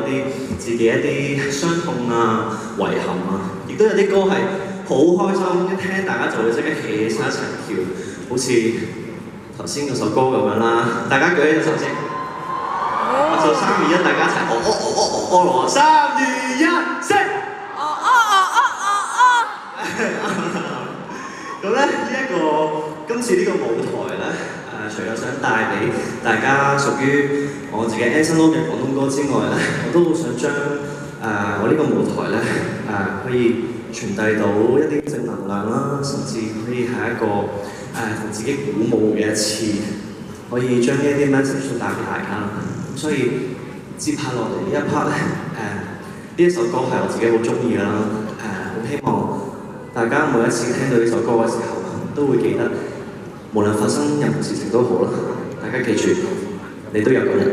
啲自己一啲傷痛啊、遺憾啊，亦都有啲歌係好開心，一聽大家就會即刻企起身一齊跳，好似頭先嗰首歌咁樣啦。大家舉起隻手先，我做3、2、1，大家一齊哦，3、2、1，升！咁咧今次呢個舞台咧，除咗想帶俾大家屬於我自己 Anson Lo 嘅廣東歌之外咧，我都好想將我呢個舞台咧可以傳遞到一啲正能量啦，甚至可以係一個同自己鼓舞嘅一次，可以將呢一啲 message 帶俾大家。咁所以接下落嚟呢一 part 咧，呢一首歌係我自己好中意㗎啦，好希望大家每一次聽到呢首歌嘅時候，都會記得，無論發生任何事情都好啦，大家記住，你都有個人。